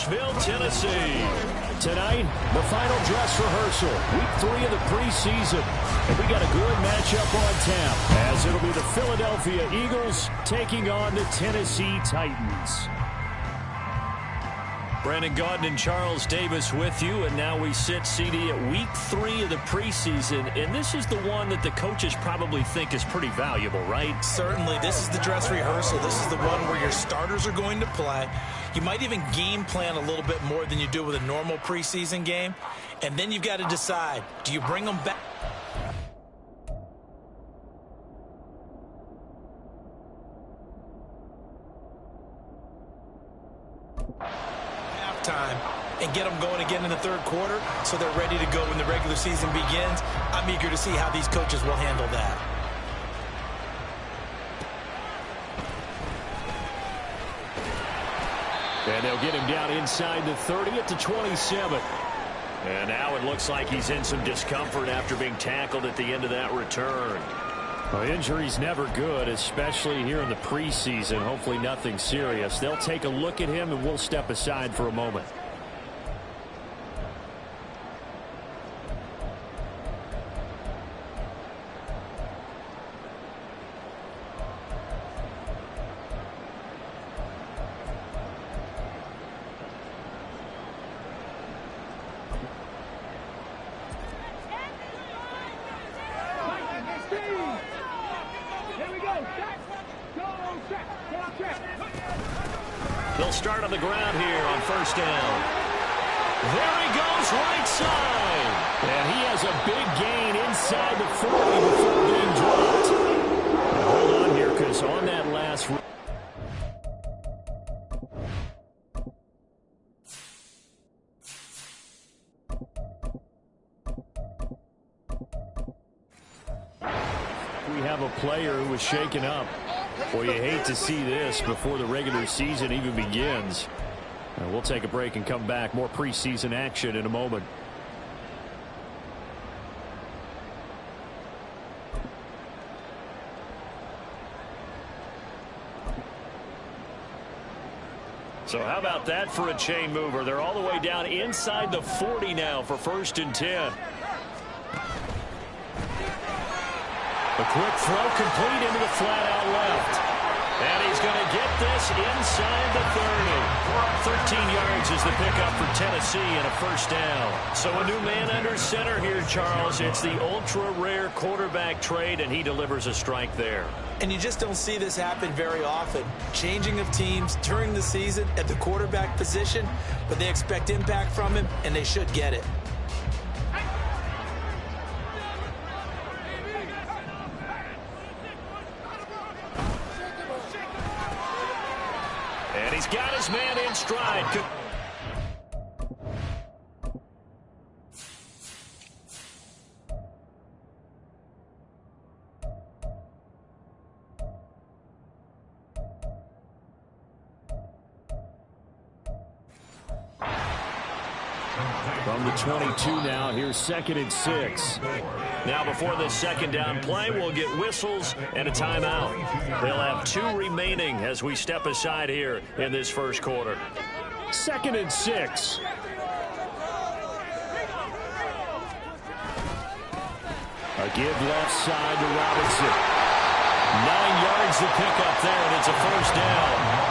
Nashville, Tennessee. Tonight, the final dress rehearsal, week 3 of the preseason. And we got a good matchup on tap, as it'll be the Philadelphia Eagles taking on the Tennessee Titans. Brandon Gaudin and Charles Davis with you, and now we sit, CD, at week 3 of the preseason, and this is the one that the coaches probably think is pretty valuable, right? Certainly. This is the dress rehearsal. This is the one where your starters are going to play. You might even game plan a little bit more than you do with a normal preseason game, and then you've got to decide, do you bring them back? Time and get them going again in the third quarter so they're ready to go when the regular season begins. I'm eager to see how these coaches will handle that. And they'll get him down inside the 30 at the 27. And now it looks like he's in some discomfort after being tackled at the end of that return. Well, injury's never good, especially here in the preseason. Hopefully nothing serious. They'll take a look at him, and we'll step aside for a moment. They'll start on the ground here on first down. There he goes, right side. And he has a big gain inside the 40 before being dropped. Now hold on here, because on that last... We have a player who was shaken up. Well, you hate to see this before the regular season even begins. And we'll take a break and come back. More preseason action in a moment. So how about that for a chain mover? They're all the way down inside the 40 now for 1st and 10. A quick throw complete into the flat out left. And he's going to get this inside the 30. 13 yards is the pickup for Tennessee and a first down. So a new man under center here, Charles. It's the ultra-rare quarterback trade, and he delivers a strike there. And you just don't see this happen very often. Changing of teams during the season at the quarterback position, but they expect impact from him, and they should get it. And he's got his man in stride. From the 22 now, here's 2nd and 6. Now before this second down play, we'll get whistles and a timeout. They'll have 2 remaining as we step aside here in this first quarter. 2nd and 6. A give left side to Robinson. 9 yards to pick up there, and it's a first down.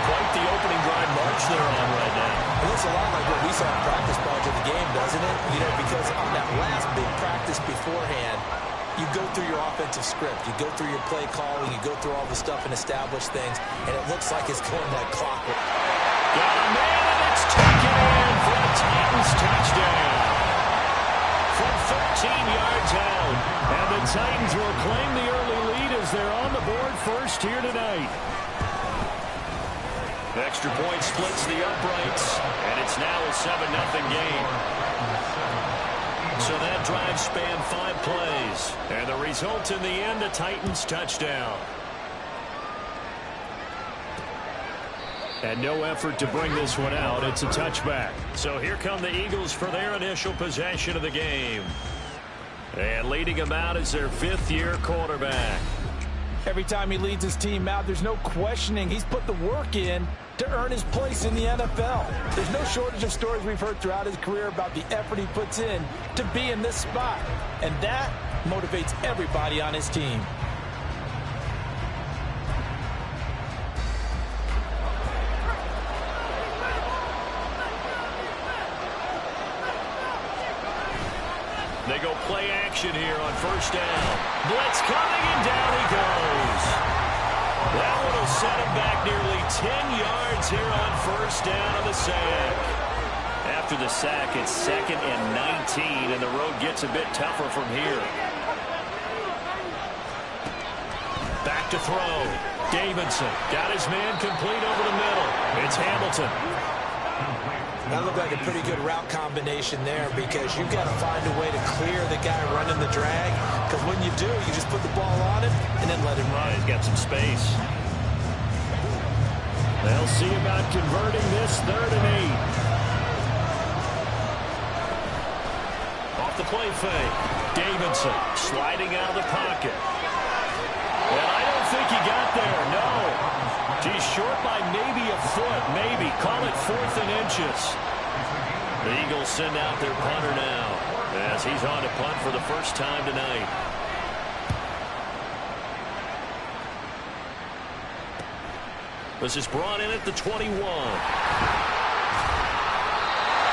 Quite the opening drive march they're on right now. It looks a lot like what we saw in practice prior to the game, doesn't it? You know, because on that last big practice beforehand, you go through your offensive script. You go through your play calling. You go through all the stuff and establish things, and it looks like it's going like clockwork. Got a man, and it's taken in for a Titans touchdown. From 13 yards out, and the Titans will claim the early lead as they're on the board first here tonight. Extra point splits the uprights, and it's now a 7-0 game. So that drive spanned 5 plays, and the result in the end, a Titans touchdown. And no effort to bring this one out. It's a touchback. So here come the Eagles for their initial possession of the game. And leading them out is their 5th-year quarterback. Every time he leads his team out, there's no questioning. He's put the work in, to earn his place in the NFL. There's no shortage of stories we've heard throughout his career about the effort he puts in to be in this spot. And that motivates everybody on his team. They go play action here on first down. Blitz coming, and down he goes. That one will set him back nearly 10 yards here on first down on the sack. After the sack, it's 2nd and 19, and the road gets a bit tougher from here. Back to throw. Davidson got his man complete over the middle. It's Hamilton. That looked like a pretty good route combination there because you've got to find a way to clear the guy running the drag, because when you do, you just put the ball on him and then let him run. He's got some space. They'll see about converting this 3rd and 8. Off the play fake. Davidson sliding out of the pocket. And I don't think he got there, no. He's short by maybe a foot, maybe. Call it 4th and inches. The Eagles send out their punter now as he's on to punt for the first time tonight. This is brought in at the 21.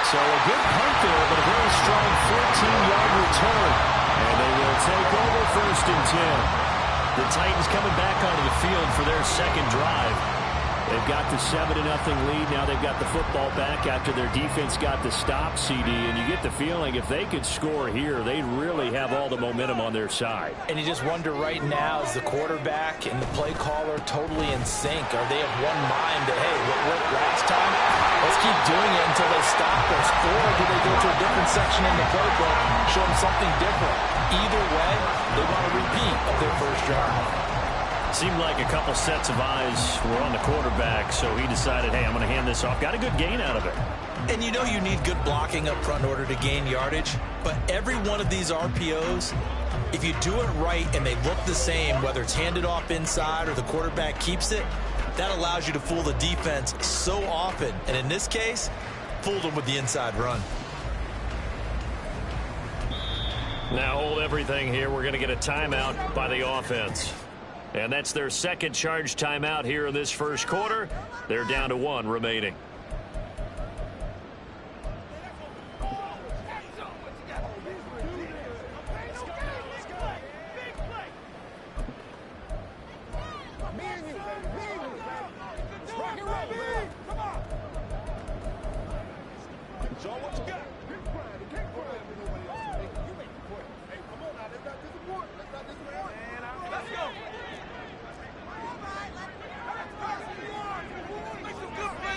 So a good punt there, but a very strong 14-yard return. And they will take over 1st and 10. The Titans coming back onto the field for their second drive. They've got the 7-0 lead. Now they've got the football back after their defense got the stop, CD. And you get the feeling if they could score here, they'd really have all the momentum on their side. And you just wonder right now, is the quarterback and the play caller totally in sync? Are they of one mind that, hey, what worked last time? Let's keep doing it until they stop us. Or do they go to a different section in the playbook, show them something different? Either way, they want a repeat of their first drive. Seemed like a couple sets of eyes were on the quarterback, so he decided, hey, I'm going to hand this off. Got a good gain out of it. And you know you need good blocking up front in order to gain yardage, but every one of these RPOs, if you do it right and they look the same, whether it's handed off inside or the quarterback keeps it, that allows you to fool the defense so often. And in this case, fooled them with the inside run. Now hold everything here. We're going to get a timeout by the offense. And that's their second charge timeout here in this first quarter. They're down to 1 remaining.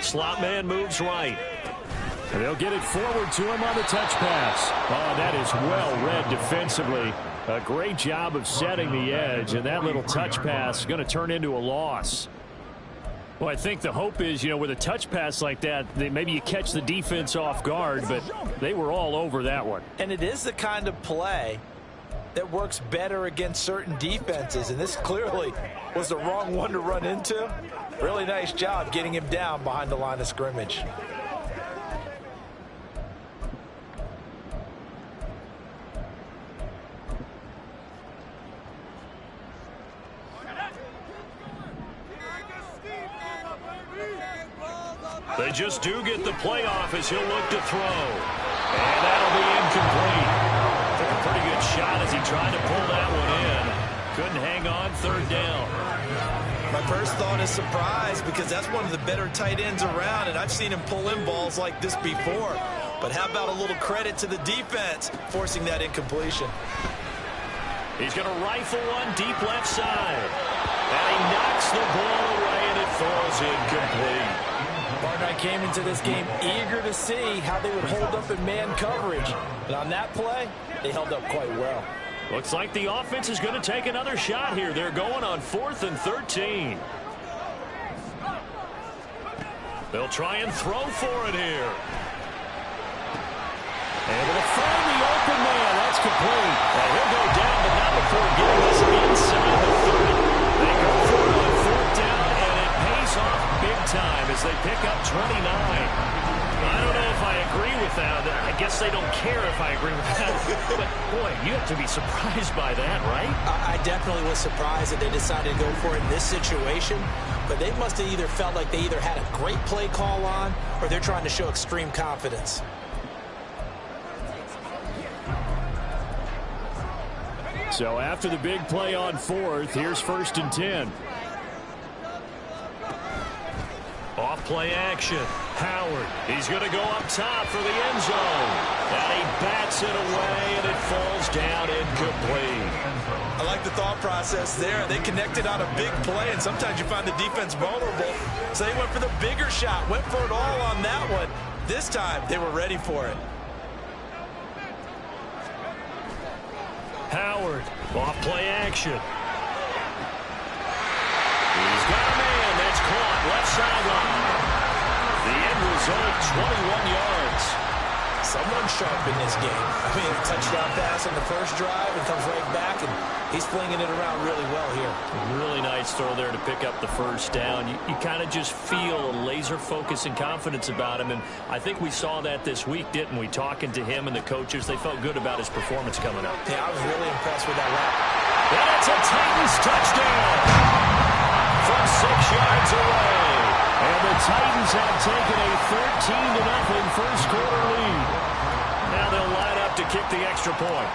Slot man moves right. And they'll get it forward to him on the touch pass. Oh, that is well read defensively. A great job of setting the edge, and that little touch pass is going to turn into a loss. Well, I think the hope is, you know, with a touch pass like that, maybe you catch the defense off guard, but they were all over that one. And it is the kind of play that works better against certain defenses, and this clearly was the wrong one to run into. Really nice job getting him down behind the line of scrimmage. They just do get the playoff as he'll look to throw. And that'll be incomplete. Took a pretty good shot as he tried to pull that one in. Couldn't hang on, 3rd down. My first thought is surprise, because that's one of the better tight ends around, and I've seen him pull in balls like this before. But how about a little credit to the defense forcing that incompletion? He's going to rifle one deep left side. And he knocks the ball away, and it falls incomplete. Partner, I came into this game eager to see how they would hold up in man coverage. And on that play, they held up quite well. Looks like the offense is going to take another shot here. They're going on 4th and 13. They'll try and throw for it here. Able to find the open man. That's complete. And he'll go down, but not before getting this inside the 30. They go for it on 4th down, and it pays off big time as they pick up 29. I don't know if I agree with that. I guess they don't care if I agree with that. But, boy, you have to be surprised by that, right? I definitely was surprised that they decided to go for it in this situation. But they must have either felt like they either had a great play call on or they're trying to show extreme confidence. So after the big play on 4th, here's 1st and 10. Off play action. Howard. He's going to go up top for the end zone. And he bats it away, and it falls down incomplete. I like the thought process there. They connected on a big play, and sometimes you find the defense vulnerable. So they went for the bigger shot, went for it all on that one. This time, they were ready for it. Howard. Off play action. He's got a man. That's caught. Left sideline. The end result, 21 yards. Someone sharp in this game. I mean, a touchdown pass on the first drive and comes right back, and he's flinging it around really well here. Really nice throw there to pick up the first down. You kind of just feel a laser focus and confidence about him, and I think we saw that this week, didn't we? Talking to him and the coaches, they felt good about his performance coming up. Yeah, I was really impressed with that route. And it's a Titans touchdown from 6 yards away. And the Titans have taken a 13-0 first quarter lead. Now they'll line up to kick the extra point.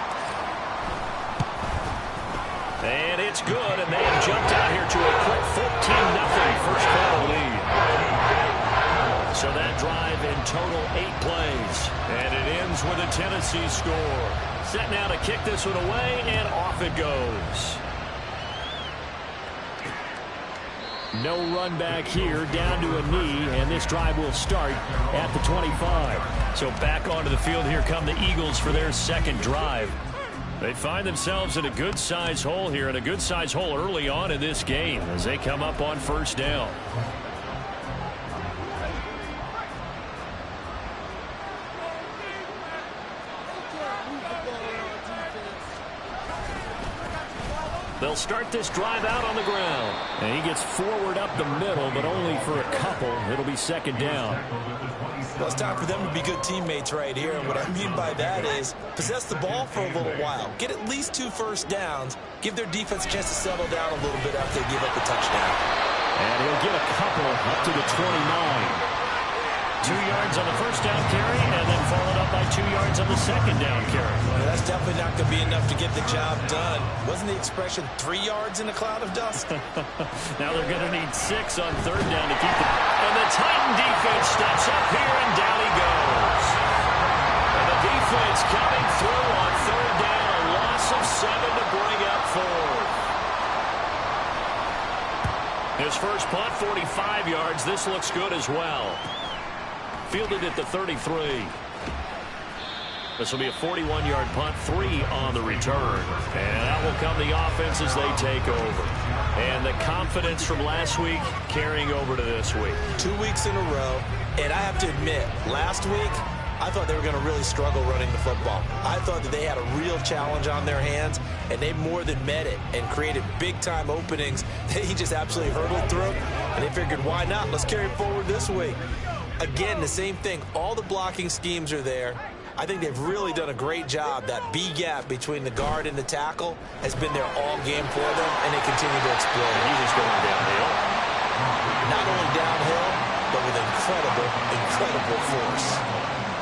And it's good, and they have jumped out here to a quick 14-0 first quarter lead. So that drive in total 8 plays. And it ends with a Tennessee score. Set now to kick this one away, and off it goes. No run back here, down to a knee, and this drive will start at the 25. So back onto the field, here come the Eagles for their second drive. They find themselves in a good-size hole here, and a good-size hole early on in this game as they come up on first down. They'll start this drive out on the ground. And he gets forward up the middle, but only for a couple. It'll be second down. Well, it's time for them to be good teammates right here. And what I mean by that is possess the ball for a little while. Get at least 2 first downs. Give their defense a chance to settle down a little bit after they give up the touchdown. And he'll get a couple up to the 29. 2 yards on the first down carry, and then followed up by 2 yards on the second down carry. Well, that's definitely not going to be enough to get the job done. Wasn't the expression 3 yards in a cloud of dust? Now they're going to need 6 on third down to keep the... And the Titan defense steps up here, and down he goes. And the defense coming through on third down, a loss of 7 to bring up fourth. His first punt, 45 yards. This looks good as well. Fielded at the 33. This will be a 41-yard punt, 3 on the return. And out will come the offense as they take over. And the confidence from last week carrying over to this week. 2 weeks in a row. And I have to admit, last week, I thought they were going to really struggle running the football. I thought that they had a real challenge on their hands, and they more than met it and created big-time openings that he just absolutely hurdled through. And they figured, why not? Let's carry it forward this week. Again, the same thing. All the blocking schemes are there. I think they've really done a great job. That B gap between the guard and the tackle has been there all game for them, and they continue to exploit it. He's just going downhill. Not only downhill, but with incredible force.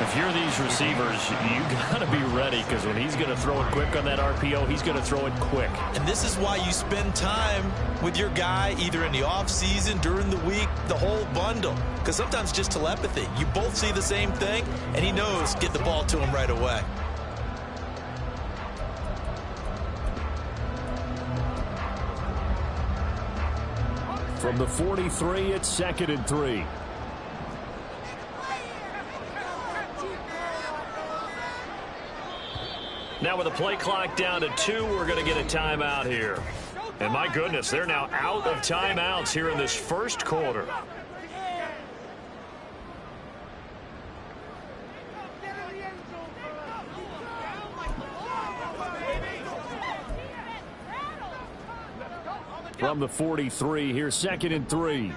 If you're these receivers, you got to be ready, because when he's going to throw it quick on that RPO, he's going to throw it quick. And this is why you spend time with your guy either in the offseason, during the week, the whole bundle. Because sometimes just telepathy. You both see the same thing, and he knows get the ball to him right away. From the 43, it's 2nd and 3. Now with the play clock down to 2, we're going to get a timeout here. And my goodness, they're now out of timeouts here in this first quarter. From the 43, here's 2nd and 3.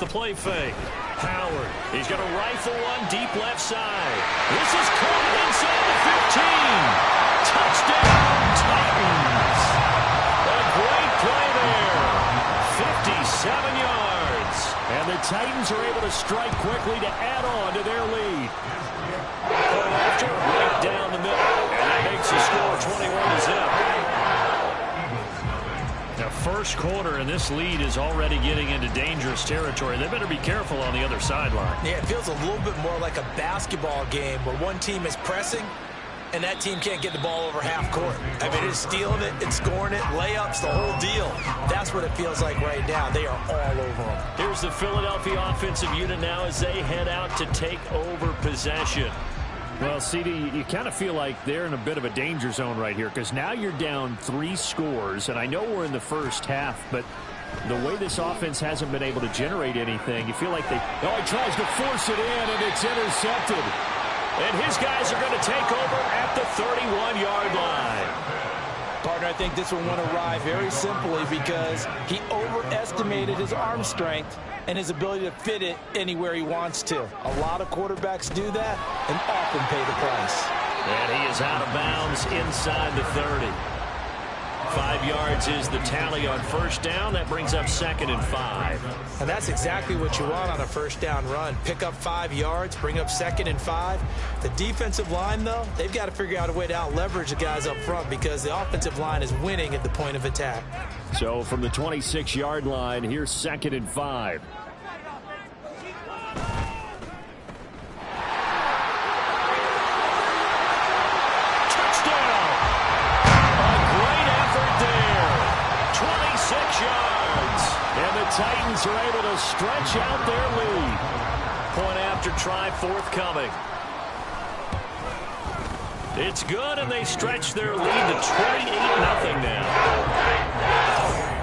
the play fake. Howard, he's going to rifle one deep left side. This is caught inside the 15. Touchdown, Titans. A great play there. 57 yards. And the Titans are able to strike quickly to add on to their lead. Right down the middle. And that makes the score 21-0. The first quarter, and this lead is already getting into dangerous territory. They better be careful on the other sideline. Yeah, it feels a little bit more like a basketball game where one team is pressing and that team can't get the ball over half court. I mean, it's stealing it, it's scoring it, layups, the whole deal. That's what it feels like right now. They are all over them. Here's the Philadelphia offensive unit now as they head out to take over possession. Well, CD, you kind of feel like they're in a bit of a danger zone right here because now you're down 3 scores, and I know we're in the first half, but the way this offense hasn't been able to generate anything, you feel like he tries to force it in, and it's intercepted. And his guys are going to take over at the 31-yard line. Partner, I think this one went awry very simply because he overestimated his arm strength and his ability to fit it anywhere he wants to. A lot of quarterbacks do that and often pay the price. And he is out of bounds inside the 30. 5 yards is the tally on first down. That brings up 2nd and 5. And that's exactly what you want on a first down run. Pick up 5 yards, bring up 2nd and 5. The defensive line, though, they've got to figure out a way to out-leverage the guys up front because the offensive line is winning at the point of attack. So from the 26-yard line, here's 2nd and 5. Titans are able to stretch out their lead. Point after try forthcoming. It's good, and they stretch their lead to 28-0 now.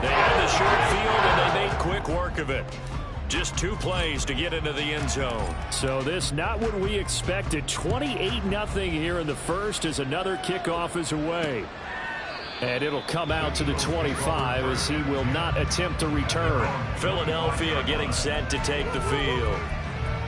They had the short field, and they made quick work of it. Just 2 plays to get into the end zone. So this not what we expected. 28-0 here in the first as another kickoff is away. And it'll come out to the 25 as he will not attempt to return. Philadelphia getting set to take the field.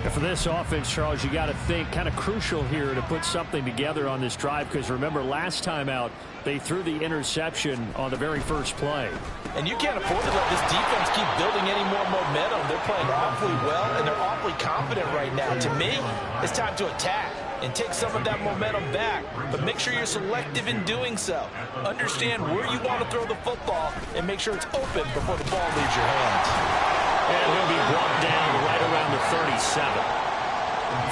And for this offense, Charles, you got to think kind of crucial here to put something together on this drive because remember last time out they threw the interception on the very first play. And you can't afford to let this defense keep building any more momentum. They're playing awfully well and they're awfully confident right now. To me, it's time to attack and take some of that momentum back, but make sure you're selective in doing so. Understand where you want to throw the football and make sure it's open before the ball leaves your hands. And he'll be brought down right around the 37.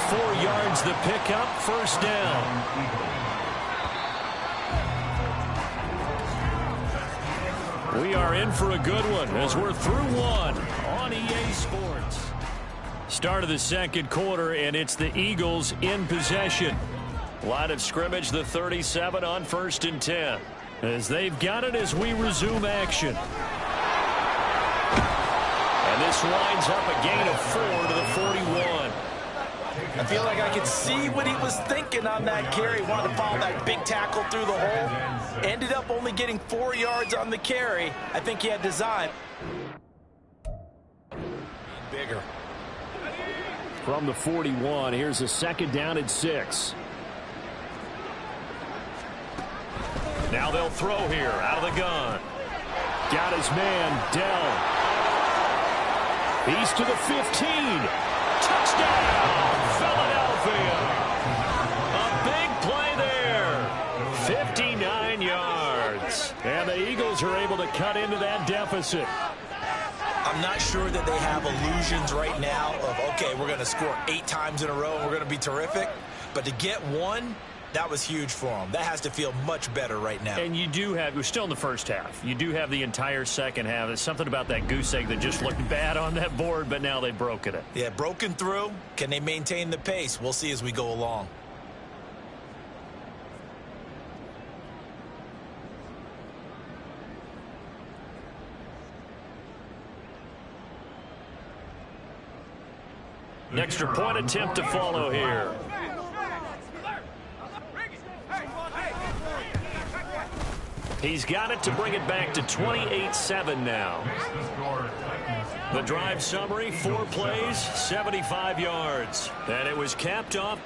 4 yards the pickup, first down. We are in for a good one as we're through one on EA Sports. Start of the second quarter, and it's the Eagles in possession. Line of scrimmage, the 37 on 1st and 10. As they've got it as we resume action. And this winds up a gain of 4 to the 41. I feel like I could see what he was thinking on that carry. Wanted to follow that big tackle through the hole. Ended up only getting 4 yards on the carry. I think he had design. Bigger. From the 41, here's a 2nd down and 6. Now they'll throw here out of the gun. Got his man, Dell. He's to the 15. Touchdown, Philadelphia. A big play there. 59 yards. And the Eagles are able to cut into that deficit. I'm not sure that they have illusions right now of, okay, we're going to score 8 times in a row and we're going to be terrific. But to get one, that was huge for them. That has to feel much better right now. And you do have, we're still in the first half. You do have the entire second half. There's something about that goose egg that just looked bad on that board, but now they've broken it. Yeah, broken through. Can they maintain the pace? We'll see as we go along. Extra point attempt to follow here. He's got it to bring it back to 28-7 now. The drive summary, 4 plays, 75 yards. And it was capped off.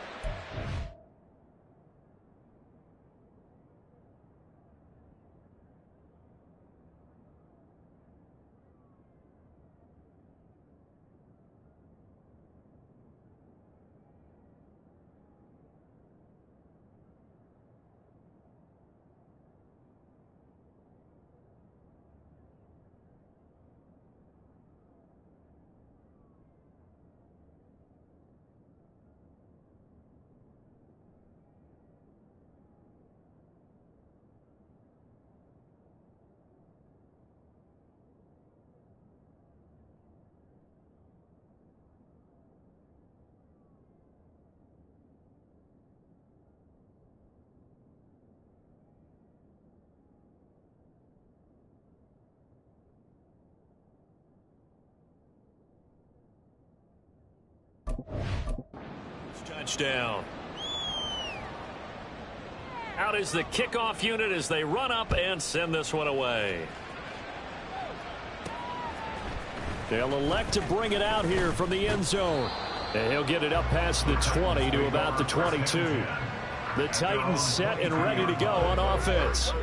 Touchdown. Out is the kickoff unit as they run up and send this one away. They'll elect to bring it out here from the end zone. And he'll get it up past the 20 to about the 22. The Titans set and ready to go on offense.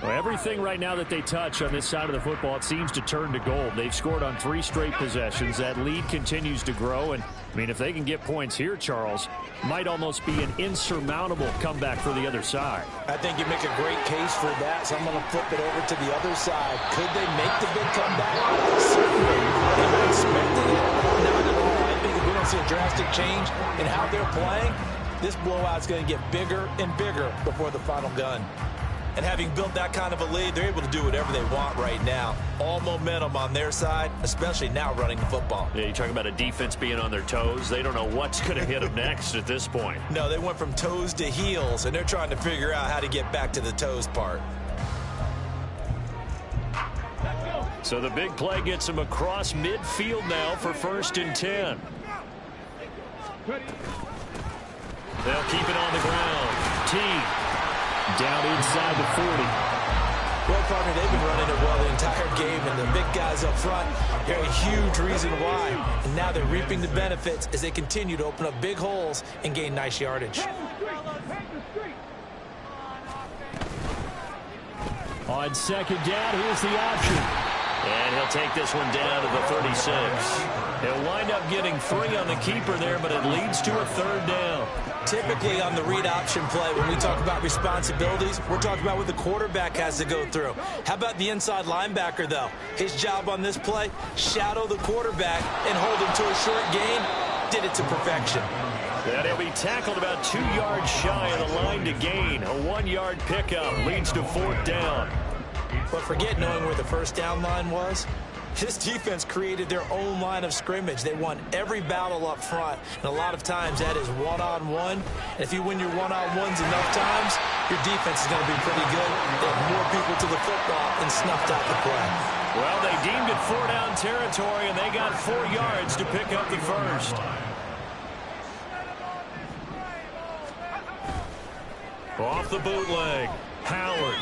Well, everything right now that they touch on this side of the football, it seems to turn to gold. They've scored on 3 straight possessions. That lead continues to grow. And, I mean, if they can get points here, Charles, might almost be an insurmountable comeback for the other side. I think you make a great case for that, so I'm going to flip it over to the other side. Could they make the big comeback? Certainly. Am I expecting it? Not at all. I think if we don't see a drastic change in how they're playing, this blowout's going to get bigger and bigger before the final gun. And having built that kind of a lead, they're able to do whatever they want right now. All momentum on their side, especially now running the football. Yeah, you talk about a defense being on their toes. They don't know what's going to hit them next at this point. No, they went from toes to heels, and they're trying to figure out how to get back to the toes part. So the big play gets them across midfield now for 1st and 10. They'll keep it on the ground. Team. Down inside the 40. Well, partner, they've been running it well the entire game, and the big guys up front are a huge reason why. And now they're reaping the benefits as they continue to open up big holes and gain nice yardage. On 2nd down, here's the option. And he'll take this one down to the 36. He'll wind up getting 3 on the keeper there, but it leads to a 3rd down. Typically on the read option play, when we talk about responsibilities, we're talking about what the quarterback has to go through. How about the inside linebacker, though? His job on this play, shadow the quarterback and hold him to a short gain. Did it to perfection. And he'll be tackled about 2 yards shy of the line to gain. A 1-yard pickup leads to 4th down. But forget knowing where the 1st down line was. This defense created their own line of scrimmage. They won every battle up front, and a lot of times that is one-on-one. And if you win your one-on-ones enough times, your defense is going to be pretty good. They have more people to the football and snuffed out the play. Well, they deemed it 4-down territory, and they got 4 yards to pick up the 1st. Off the bootleg, Howard.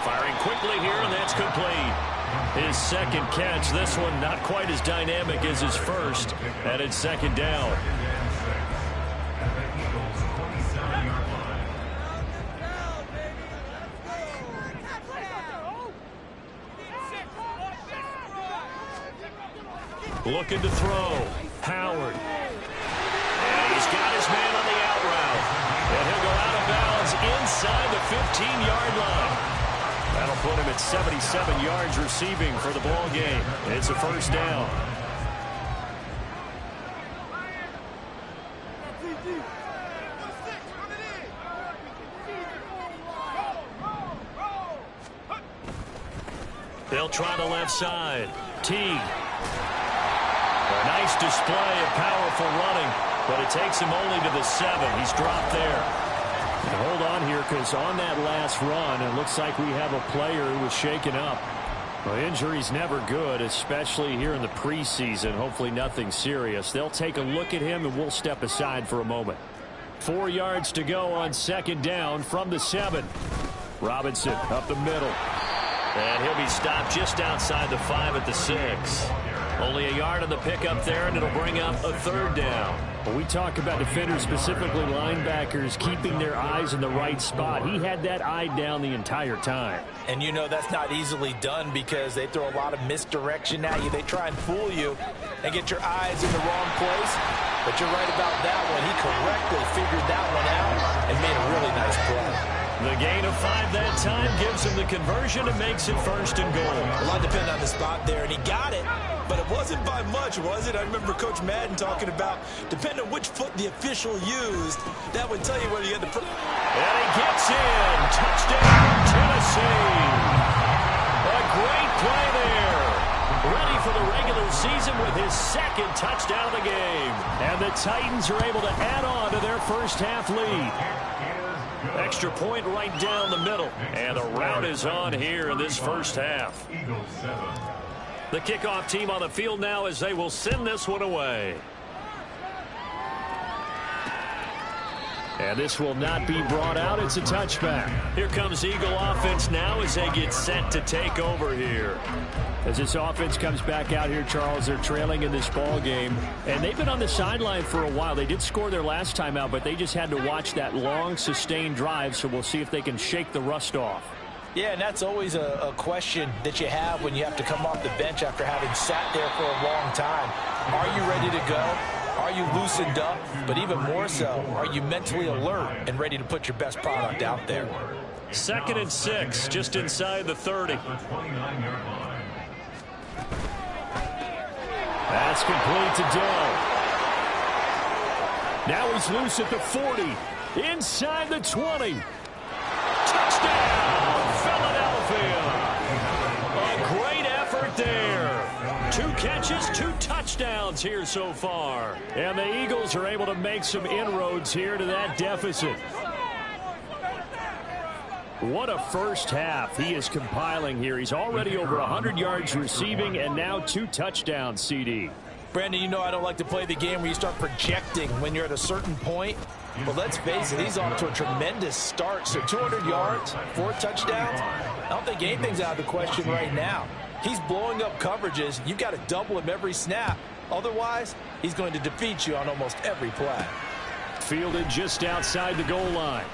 Firing quickly here, and that's complete. His 2nd catch. This one not quite as dynamic as his 1st. And it's 2nd down. Looking to throw. Howard. And he's got his man on the out route. And he'll go out of bounds inside the 15-yard line. That'll put him at 77 yards receiving for the ball game. It's a 1st down. They'll try the left side. Teague. A nice display of powerful running, but it takes him only to the 7. He's dropped there. And hold on here, because on that last run, it looks like we have a player who was shaken up. Well, injury's never good, especially here in the preseason. Hopefully nothing serious. They'll take a look at him, and we'll step aside for a moment. 4 yards to go on 2nd down from the 7. Robinson up the middle. And he'll be stopped just outside the 5 at the 6. Only a yard on the pickup there, and it'll bring up a third down. When we talk about defenders, specifically linebackers, keeping their eyes in the right spot, he had that eye down the entire time. And you know that's not easily done because they throw a lot of misdirection at you. They try and fool you and get your eyes in the wrong place. But you're right about that one. He correctly figured that one out and made a really nice play. The gain of 5 that time gives him the conversion and makes it 1st and goal. A lot depended on the spot there, and he got it. But it wasn't by much, was it? I remember Coach Madden talking about, depending on which foot the official used, that would tell you whether you had to put. And he gets in. Touchdown, Tennessee. A great play there. Ready for the regular season with his 2nd touchdown of the game. And the Titans are able to add on to their first half lead. Extra point right down the middle. And the route is on here in this first half. The kickoff team on the field now as they will send this one away. And this will not be brought out. It's a touchback. Here comes Eagle offense now as they get set to take over here. As this offense comes back out here, Charles, they're trailing in this ball game. And they've been on the sideline for a while. They did score their last time out, but they just had to watch that long, sustained drive. So we'll see if they can shake the rust off. Yeah, and that's always a question that you have when you have to come off the bench after having sat there for a long time. Are you ready to go? Are you loosened up? But even more so, are you mentally alert and ready to put your best product out there? 2nd and 6, just inside the 30. That's complete to Dell. Now he's loose at the 40. Inside the 20. Touchdown, Philadelphia. A great effort there. 2 catches, 2 touchdowns here so far. And the Eagles are able to make some inroads here to that deficit. What a first half he is compiling here. He's already over 100 yards receiving and now 2 touchdowns, CD. Brandon, you know I don't like to play the game where you start projecting when you're at a certain point. But let's face it, he's off to a tremendous start. So 200 yards, 4 touchdowns. I don't think anything's out of the question right now. He's blowing up coverages. You've got to double him every snap. Otherwise, he's going to defeat you on almost every play. Fielded just outside the goal line.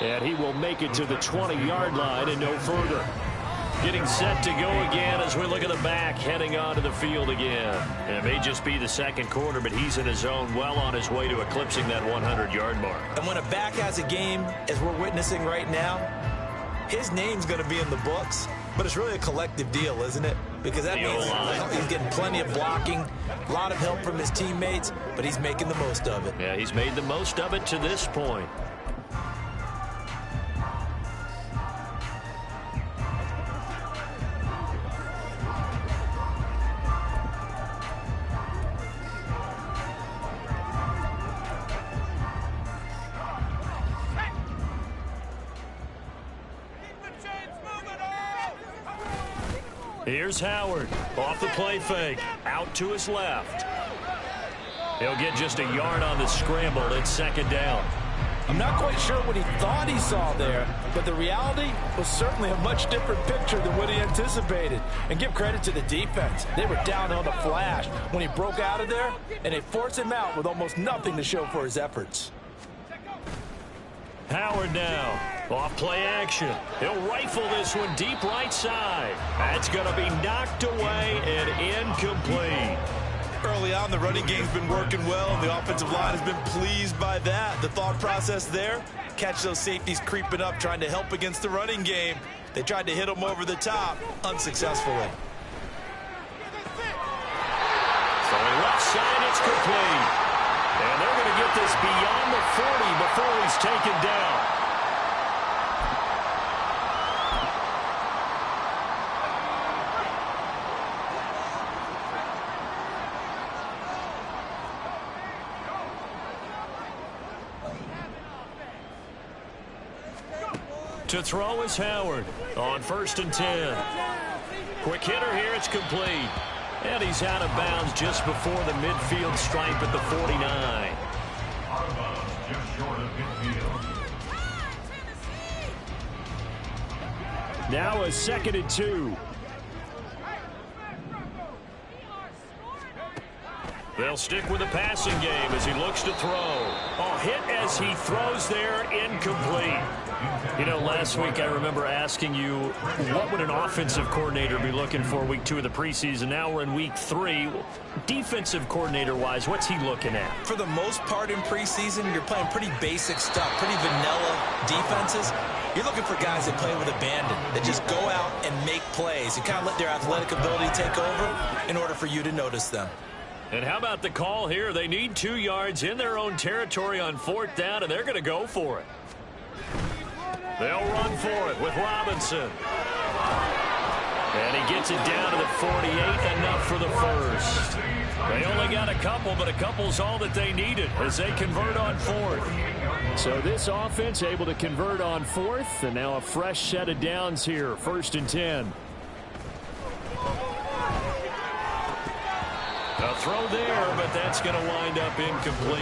And he will make it to the 20-yard line and no further. Getting set to go again as we look at the back heading onto the field again. And it may just be the 2nd quarter, but he's in his zone well on his way to eclipsing that 100-yard mark. And when a back has a game, as we're witnessing right now, his name's going to be in the books. But it's really a collective deal, isn't it? Because that means he's getting plenty of blocking, a lot of help from his teammates, but he's making the most of it. Yeah, he's made the most of it to this point. Here's Howard off the play fake, out to his left. He'll get just a yard on the scramble. It's 2nd down. I'm not quite sure what he thought he saw there, but the reality was certainly a much different picture than what he anticipated. And give credit to the defense. They were down on the flash when he broke out of there, and they forced him out with almost nothing to show for his efforts. Howard now, off play action. He'll rifle this one deep right side. That's going to be knocked away and incomplete. Early on, the running game's been working well, and the offensive line has been pleased by that. The thought process there, catch those safeties creeping up, trying to help against the running game. They tried to hit him over the top, unsuccessfully. Throwing left side, it's complete. And they're going to get this beyond the 40 before he's taken down. To throw is Howard on 1st and 10. Quick hitter here, it's complete. And he's out of bounds just before the midfield stripe at the 49. Now a 2nd and 2. They'll stick with the passing game as he looks to throw. Oh, hit as he throws there, incomplete. You know, last week I remember asking you, what would an offensive coordinator be looking for week 2 of the preseason? Now we're in week 3. Defensive coordinator-wise, what's he looking at? For the most part in preseason, you're playing pretty basic stuff, pretty vanilla defenses. You're looking for guys that play with abandon, that just go out and make plays. You kind of let their athletic ability take over in order for you to notice them. And how about the call here? They need 2 yards in their own territory on 4th down, and they're going to go for it. They'll run for it with Robinson. And he gets it down to the 48, enough for the first. They only got a couple, but a couple's all that they needed as they convert on 4th. So this offense able to convert on 4th, and now a fresh set of downs here, 1st and 10. A throw there, but that's going to wind up incomplete.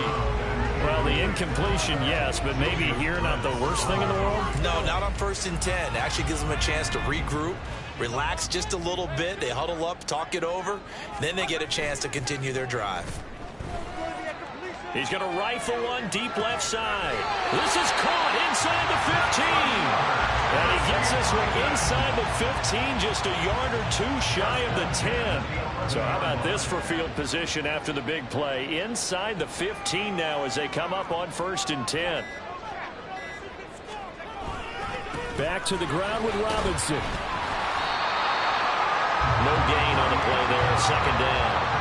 Well, the incompletion, yes, but maybe here not the worst thing in the world? No, not on 1st and 10. It actually gives them a chance to regroup, relax just a little bit. They huddle up, talk it over. Then they get a chance to continue their drive. He's going to rifle one deep left side. This is caught inside the 15. And he gets this one inside the 15, just a yard or 2 shy of the 10. So how about this for field position after the big play? Inside the 15 now as they come up on 1st and 10. Back to the ground with Robinson. No gain on the play there, 2nd down.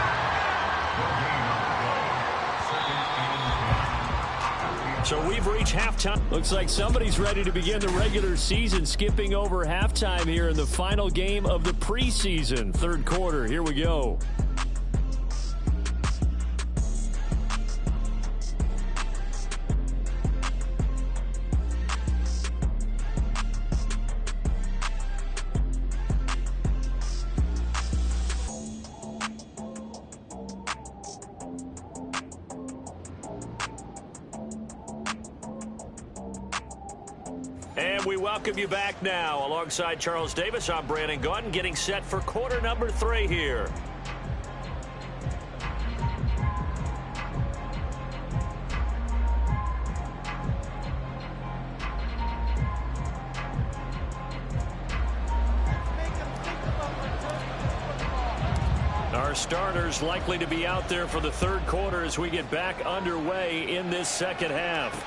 So we've reached halftime. Looks like somebody's ready to begin the regular season, skipping over halftime here in the final game of the preseason. 3rd quarter, here we go. And we welcome you back now. Alongside Charles Davis, I'm Brandon Gaudin, getting set for quarter number 3 here. Our starters likely to be out there for the 3rd quarter as we get back underway in this 2nd half.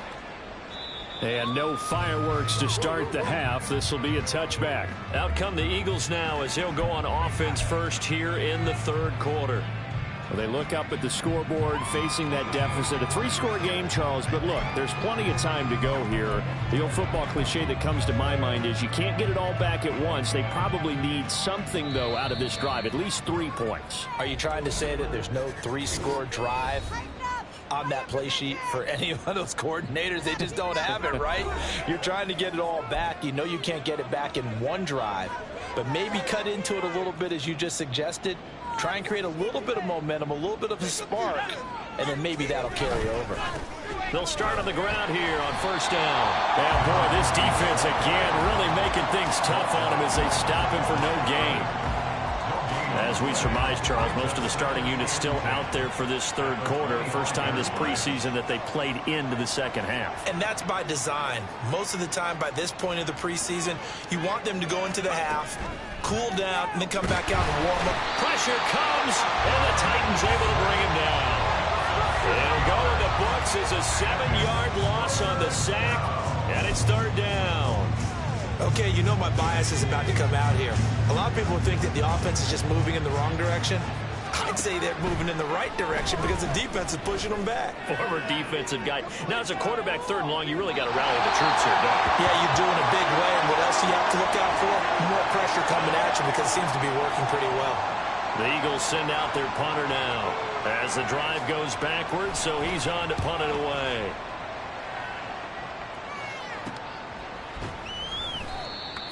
And no fireworks to start the half. This will be a touchback. Out come the Eagles now as they'll go on offense first here in the 3rd quarter. Well, they look up at the scoreboard facing that deficit. A 3-score game, Charles, but look, there's plenty of time to go here. The old football cliche that comes to my mind is you can't get it all back at once. They probably need something, though, out of this drive, at least 3 points. Are you trying to say that there's no 3-score drive on that play sheet for any of those coordinators? They just don't have it, right? You're trying to get it all back. You know you can't get it back in 1 drive, but maybe cut into it a little bit as you just suggested. Try and create a little bit of momentum, a little bit of a spark, and then maybe that'll carry over. They'll start on the ground here on 1st down. And boy, this defense again really making things tough on him as they stop him for no gain. As we surmise, Charles, most of the starting units still out there for this 3rd quarter. First time this preseason that they played into the 2nd half. And that's by design. Most of the time by this point of the preseason, you want them to go into the half, cool down, and then come back out and warm up. Pressure comes, and the Titans able to bring him down. It'll go in the books as a 7-yard loss on the sack, and it's 3rd down. Okay, you know my bias is about to come out here. A lot of people think that the offense is just moving in the wrong direction. I'd say they're moving in the right direction because the defense is pushing them back. Former defensive guy. Now, as a quarterback 3rd and long, you really got to rally the troops here, don't you? Yeah, you do in a big way. And what else do you have to look out for? More pressure coming at you because it seems to be working pretty well. The Eagles send out their punter now as the drive goes backwards, so he's on to punt it away.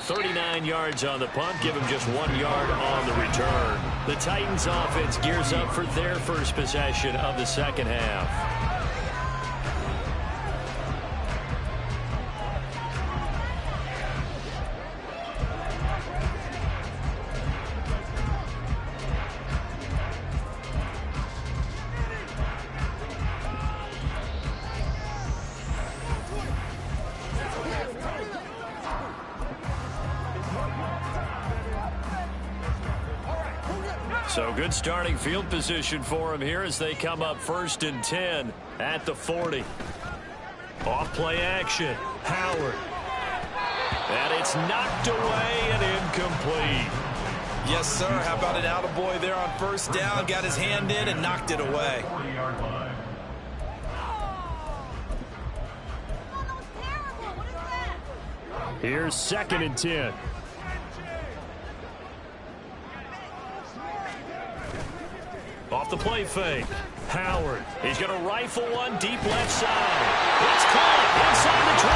.39 yards on the punt, give him just 1 yard on the return. The Titans offense gears up for their first possession of the 2nd half. So good starting field position for him here as they come up 1st and 10 at the 40. Off play action. Howard. And it's knocked away and incomplete. Yes, sir. How about an attaboy there on 1st down? Got his hand in and knocked it away. Here's 2nd and 10. Off the play fake. Howard. He's going to rifle one deep left side. It's caught inside the 25.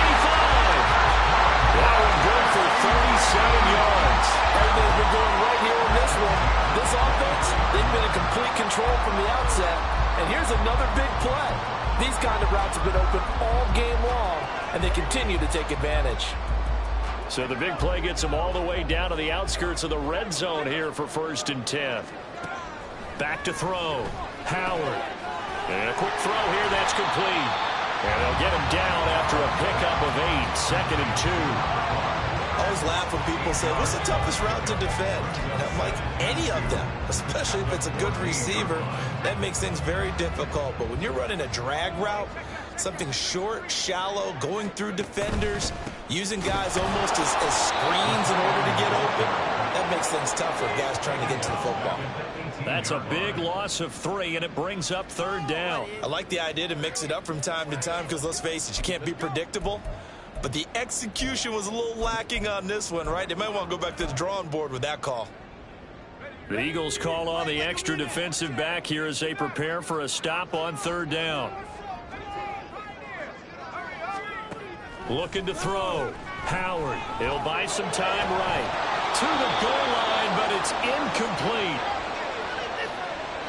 That one good for 37 yards. Everything's been going right here in this one. This offense, they've been in complete control from the outset. And here's another big play. These kind of routes have been open all game long, and they continue to take advantage. So the big play gets them all the way down to the outskirts of the red zone here for 1st and 10. Back to throw. Howard. And a quick throw here that's complete. And they'll get him down after a pickup of 8. 2nd and 2. I always laugh when people say, what's the toughest route to defend? And I'm like, any of them, especially if it's a good receiver. That makes things very difficult. But when you're running a drag route, something short, shallow, going through defenders, using guys almost as screens in order to get open, that makes things tough for guys trying to get to the football. That's a big loss of 3, and it brings up 3rd down. I like the idea to mix it up from time to time because, let's face it, you can't be predictable. But the execution was a little lacking on this one, right? They might want to go back to the drawing board with that call. The Eagles call on the extra defensive back here as they prepare for a stop on 3rd down. Looking to throw. Howard. He'll buy some time right. To the goal line, but it's incomplete.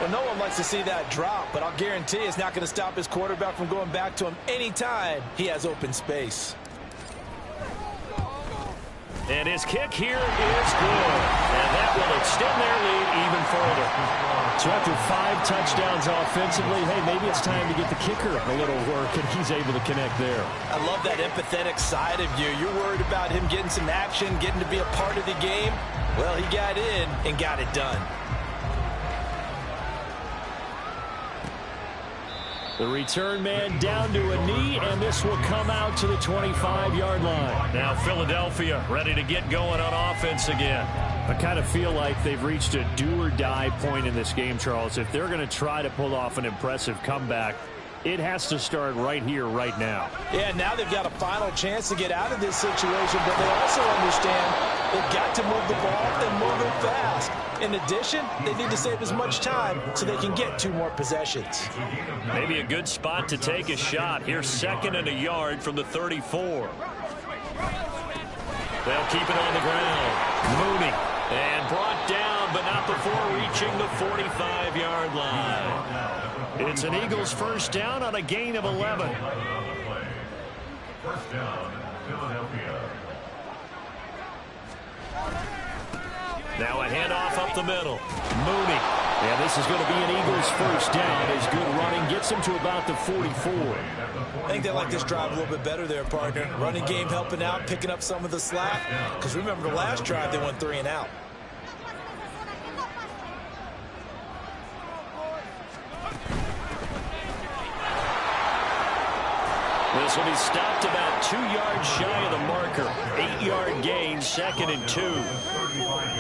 Well, no one likes to see that drop, but I'll guarantee it's not going to stop his quarterback from going back to him anytime he has open space. And his kick here is good. And that will extend their lead even further. So after 5 touchdowns offensively, hey, maybe it's time to get the kicker a little work, and he's able to connect there. I love that empathetic side of you. You're worried about him getting some action, getting to be a part of the game. Well, he got in and got it done. The return man down to a knee, and this will come out to the 25-yard line. Now Philadelphia ready to get going on offense again. I kind of feel like they've reached a do-or-die point in this game, Charles. If they're going to try to pull off an impressive comeback, it has to start right here, right now. Yeah, now they've got a final chance to get out of this situation, but they also understand they've got to move the ball and move it fast. In addition, they need to save as much time so they can get 2 more possessions. Maybe a good spot to take a shot. Here's 2nd and a yard from the 34. They'll keep it on the ground. Mooney. And brought down, but not before reaching the 45-yard line. It's an Eagles 1st down on a gain of 11. 1st down, Philadelphia. Now a handoff up the middle. Mooney. And this is going to be an Eagles 1st down. His good running gets him to about the 44. I think they like this drive a little bit better there, partner. Running game helping out, picking up some of the slack. Because remember the last drive, they went 3 and out. This will be stopped about 2 yards shy of the marker. 8-yard gain, 2nd and 2.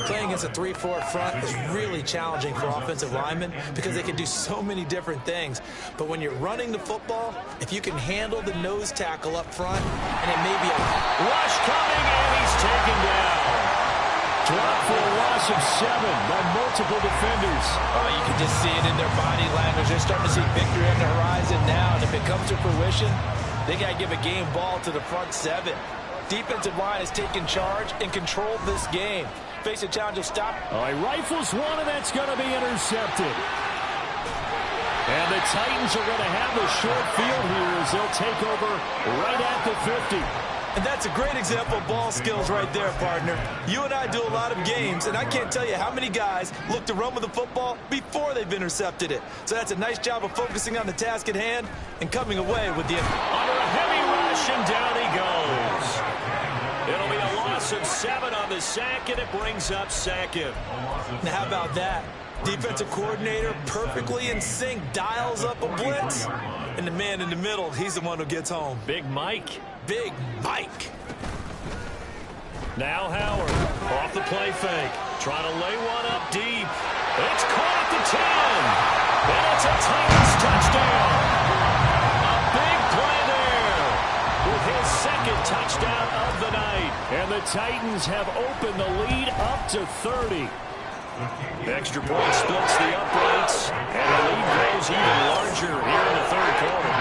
Playing against a 3-4 front is really challenging for offensive linemen because they can do so many different things. But when you're running the football, if you can handle the nose tackle up front, and it may be a rush coming, and he's taken down. Drop for a loss of 7 by multiple defenders. Oh, you can just see it in their body language. They're starting to see victory on the horizon now, and if it comes to fruition, they got to give a game ball to the front 7. Defensive line has taken charge and controlled this game. Face a challenge of stop. Oh, he rifles one, and that's going to be intercepted. And the Titans are going to have the short field here as they'll take over right at the 50. And that's a great example of ball skills right there, partner. You and I do a lot of games, and I can't tell you how many guys look to run with the football before they've intercepted it. So that's a nice job of focusing on the task at hand and coming away with the... Under a heavy rush, and down he goes. It'll be a loss of 7 on the sack, and it brings up 2nd. Now, how about that? Defensive coordinator perfectly in sync, dials up a blitz, and the man in the middle, he's the one who gets home. Big Mike. Big Mike. Now Howard off the play fake. Trying to lay one up deep. It's caught at the 10. And it's a Titans touchdown. A big play there with his second touchdown of the night. And the Titans have opened the lead up to 30. Extra point splits the uprights, and the lead grows even larger here in the third quarter.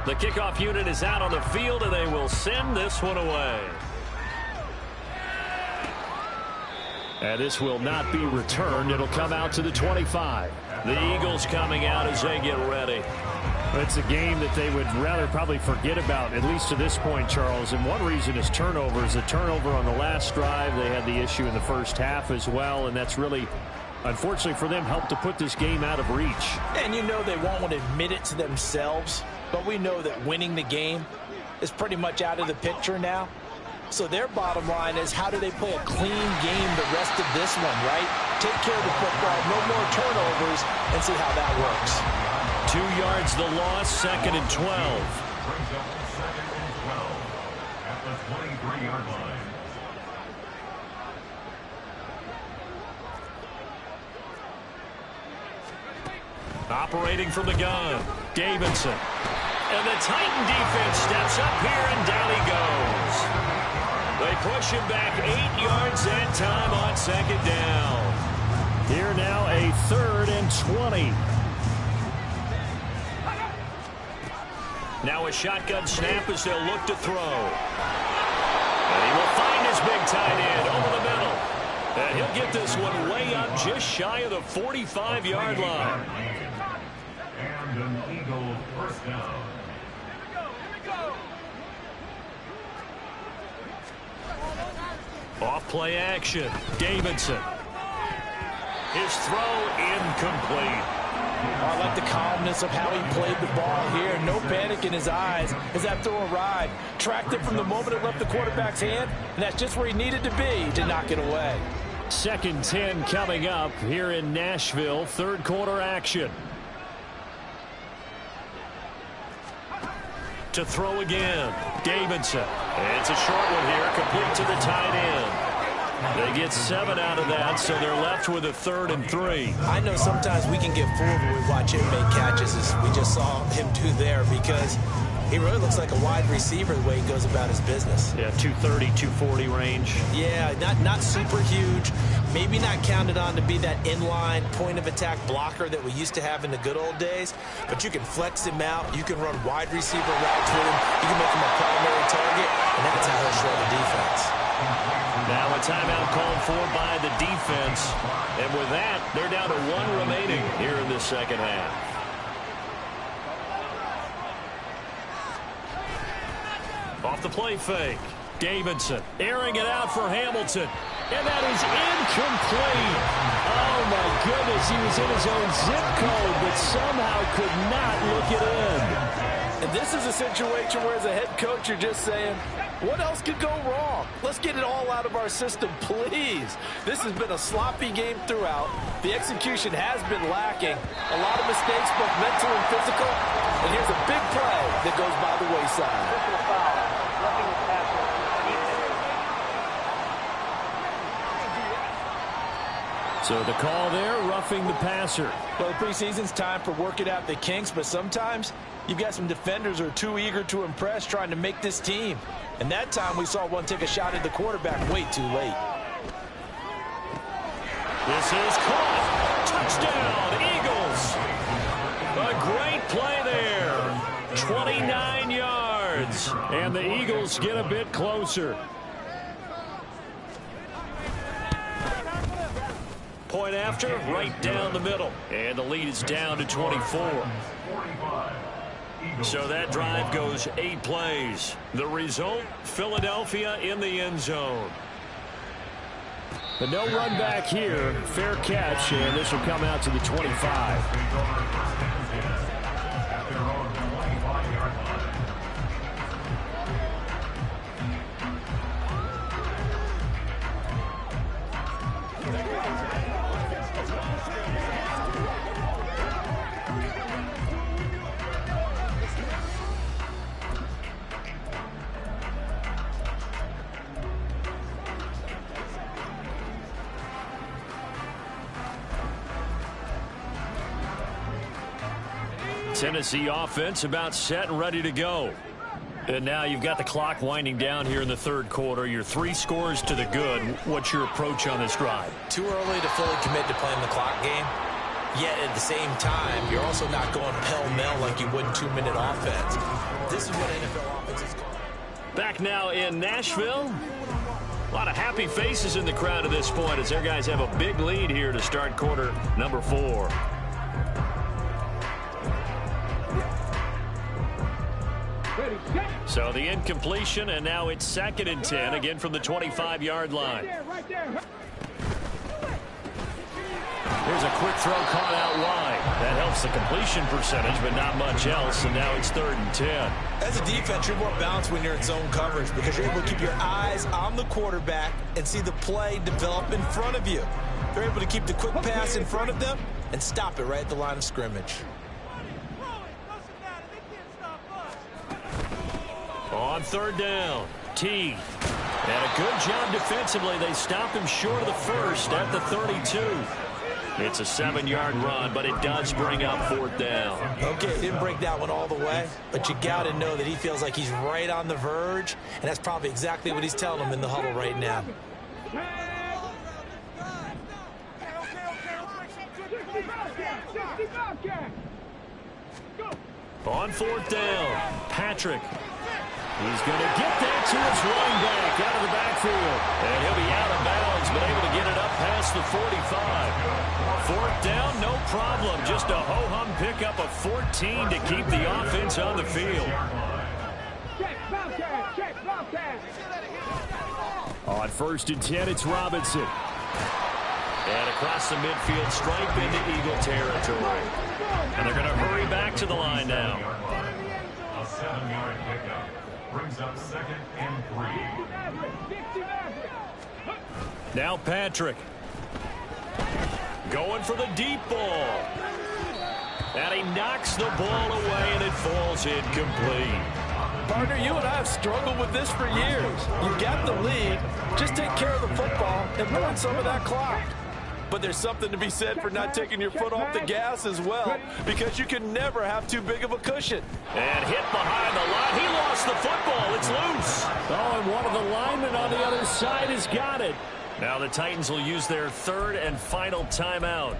The kickoff unit is out on the field, and they will send this one away. And this will not be returned. It'll come out to the 25. The Eagles coming out as they get ready. It's a game that they would rather probably forget about, at least to this point, Charles. And one reason is turnovers. The turnover on the last drive, they had the issue in the first half as well, and that's really, unfortunately for them, helped to put this game out of reach. And you know they won't want to admit it to themselves, but we know that winning the game is pretty much out of the picture now. So their bottom line is, how do they play a clean game the rest of this one, right? Take care of the football, no more turnovers, and see how that works. 2 yards the loss, 2nd and 12. Brings up 2nd and 12 at the 23-yard line. Operating from the gun, Davidson. And the Titan defense steps up here, and down he goes. They push him back 8 yards that time on 2nd down. Here now a 3rd and 20. Now a shotgun snap as they'll look to throw. And he will find his big tight end over the middle. And he'll get this one way up just shy of the 45-yard line. And an Eagle first down. Off play action, Davidson. His throw incomplete. I like the calmness of how he played the ball here. No panic in his eyes as that throw arrived. Tracked it from the moment it left the quarterback's hand, and that's just where he needed to be to knock it away. 2nd 10 coming up here in Nashville. 3rd quarter action. To throw again, Davidson. And it's a short one here, complete to the tight end. They get 7 out of that, so they're left with a 3rd and 3. I know sometimes we can get fooled when we watch him make catches, as we just saw him do there, because he really looks like a wide receiver the way he goes about his business. Yeah, 230, 240 range. Yeah, not super huge. Maybe not counted on to be that inline point-of-attack blocker that we used to have in the good old days, but you can flex him out. You can run wide receiver routes with him. You can make him a primary target, and that's how he'll show the defense. Now a timeout called for by the defense. And with that, they're down to 1 remaining here in the second half. Off the play fake, Davidson airing it out for Hamilton. And that is incomplete. Oh, my goodness. He was in his own zip code, but somehow could not look it in. And this is a situation where, as a head coach, you're just saying, what else could go wrong? Let's get it all out of our system, please. This has been a sloppy game throughout. The execution has been lacking. A lot of mistakes, both mental and physical. And here's a big play that goes by the wayside. So the call there, roughing the passer. Well, the preseason's time for working out the kinks, but sometimes you've got some defenders who are too eager to impress, trying to make this team. And that time we saw one take a shot at the quarterback way too late. This is caught. Touchdown, Eagles. A great play there. 29 yards. And the Eagles get a bit closer. Point after, right down the middle. And the lead is down to 24. So that drive goes 8 plays. The result, Philadelphia in the end zone. But no run back here. Fair catch, and this will come out to the 25. Tennessee offense about set and ready to go. And now you've got the clock winding down here in the third quarter. You're 3 scores to the good. What's your approach on this drive? Too early to fully commit to playing the clock game. Yet at the same time, you're also not going pell-mell like you would in 2-minute offense. This is what NFL offense is called. Back now in Nashville. A lot of happy faces in the crowd at this point as their guys have a big lead here to start quarter number 4. So the incompletion, and now it's 2nd and 10, again from the 25-yard line. Here's a quick throw caught out wide. That helps the completion percentage, but not much else, and now it's 3rd and 10. As a defense, you're more balanced when you're in zone coverage because you're able to keep your eyes on the quarterback and see the play develop in front of you. They're able to keep the quick pass in front of them and stop it right at the line of scrimmage. On 3rd down, T. And a good job defensively. They stopped him short of the first at the 32. It's a 7-yard run, but it does bring up 4th down. Okay, didn't break that one all the way, but you got to know that he feels like he's right on the verge, and that's probably exactly what he's telling them in the huddle right now. On 4th down, Patrick. He's going to get that to his running back out of the backfield. And he'll be out of bounds, but able to get it up past the 45. 4th down, no problem. Just a ho-hum pickup of 14 to keep the offense on the field. On 1st and 10, it's Robinson. And across the midfield stripe into Eagle territory. And they're going to hurry back to the line now. A 7-yard pickup brings up 2nd and 3. Now Patrick. Going for the deep ball. And he knocks the ball away, and it falls incomplete. Partner, you and I have struggled with this for years. You've got the lead. Just take care of the football and burn some of that clock. But there's something to be said for not taking your foot off the gas as well, because you can never have too big of a cushion. And hit behind the line. He lost the football. It's loose. Oh, and one of the linemen on the other side has got it. Now the Titans will use their 3rd and final timeout.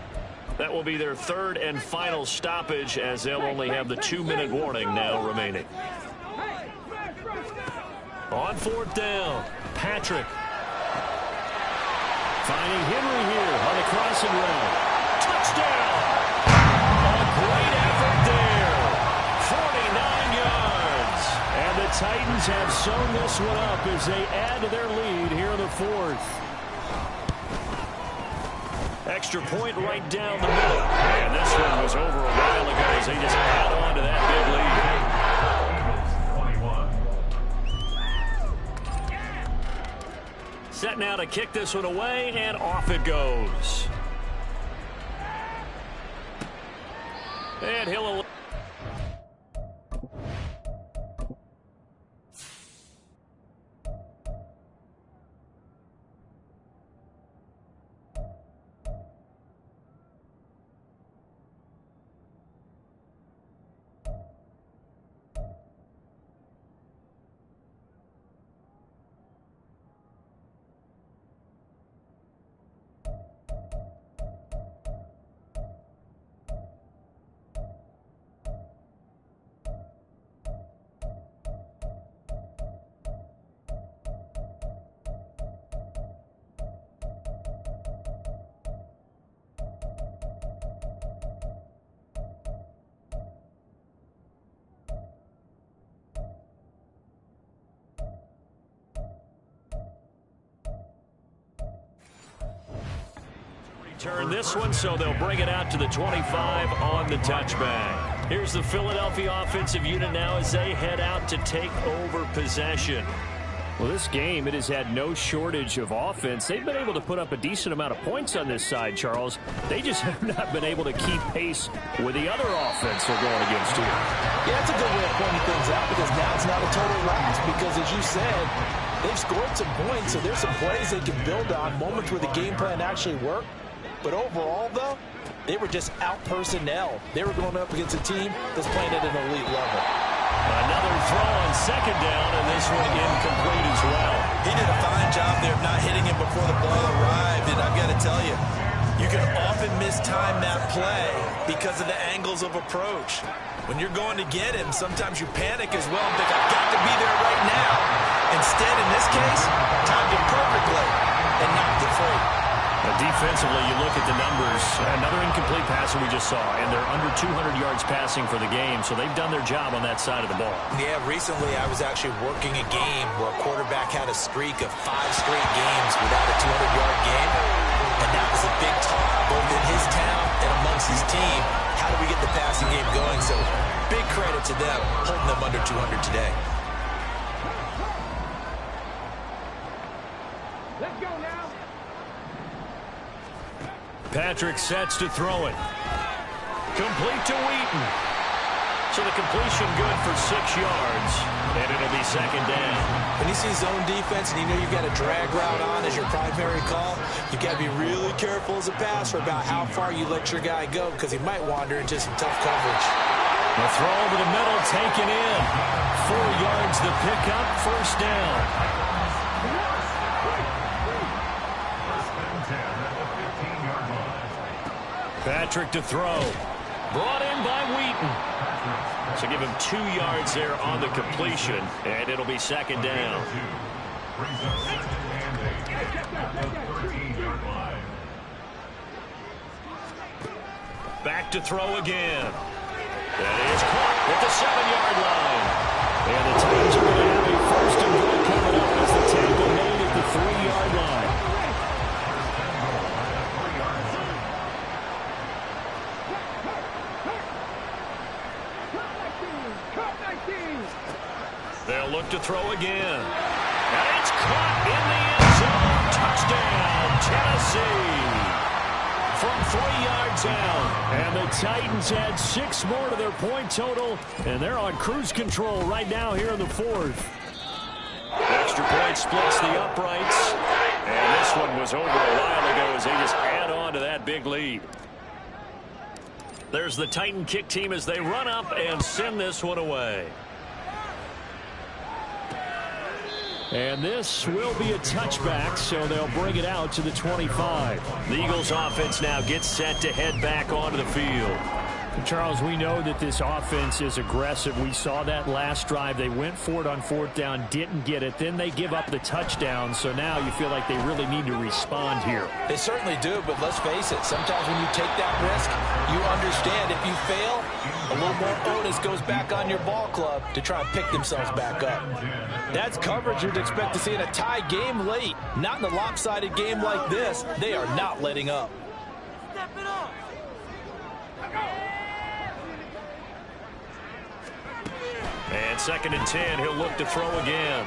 That will be their 3rd and final stoppage, as they'll only have the 2-minute warning now remaining. On 4th down, Patrick. Finding Henry here on the crossing route. Touchdown! A great effort there. 49 yards. And the Titans have sewn this one up as they add to their lead here in the 4th. Extra point right down the middle. And this one was over a while ago as they just add on to that big lead. Set now to kick this one away, and off it goes. And he'll... Turn this one, so they'll bring it out to the 25 on the touchback. Here's the Philadelphia offensive unit now as they head out to take over possession. Well, this game, it has had no shortage of offense. They've been able to put up a decent amount of points on this side, Charles. They just have not been able to keep pace with the other offense they're going against here. Yeah, that's a good way of pointing things out, because now it's not a total loss, because as you said, they've scored some points, so there's some plays they can build on, moments where the game plan actually worked. But overall, though, They were just out-personnel. They were going up against a team that's playing at an elite level. Another throw on second down, and this one incomplete as well. He did a fine job there of not hitting him before the ball arrived, and I've got to tell you, you can often mistime that play because of the angles of approach. When you're going to get him, sometimes you panic as well and think, I've got to be there right now. Instead, in this case, timed it perfectly and knocked it free. Defensively, you look at the numbers. Another incomplete passer we just saw, and they're under 200 yards passing for the game, so they've done their job on that side of the ball. Yeah, recently I was actually working a game where a quarterback had a streak of 5 straight games without a 200-yard game, and that was a big talk both in his town and amongst his team. How do we get the passing game going? So big credit to them holding them under 200 today. Let's go now. Patrick sets to throw it. Complete to Wheaton. So the completion good for 6 yards, and it'll be second down. When you see zone defense and you know you've got a drag route on as your primary call, you've got to be really careful as a passer about how far you let your guy go because he might wander into some tough coverage. The throw over the middle taken in. 4 yards the pickup, first down. Patrick to throw. Brought in by Wheaton. So give him 2 yards there on the completion, and it'll be second down. Back to throw again. That is caught at the 7-yard line. And the Titans are going to have a first and goal coming up as the tackle made at the 3-yard line. They'll look to throw again. And it's caught in the end zone. Touchdown, Tennessee. From 3 yards out. And the Titans add 6 more to their point total. And they're on cruise control right now here in the 4th. Extra point splits the uprights. And this one was over a while ago as they just add on to that big lead. There's the Titan kick team as they run up and send this one away. And this will be a touchback, so they'll bring it out to the 25. The Eagles offense now gets set to head back onto the field. Charles, we know that this offense is aggressive. We saw that last drive. They went for it on 4th down, didn't get it. Then they give up the touchdown, so now you feel like they really need to respond here. They certainly do, but let's face it, sometimes when you take that risk, you understand if you fail, a little more onus goes back on your ball club to try and pick themselves back up. That's coverage you'd expect to see in a tie game late. Not in a lopsided game like this. They are not letting up. Step it up. And 2nd and 10, he'll look to throw again.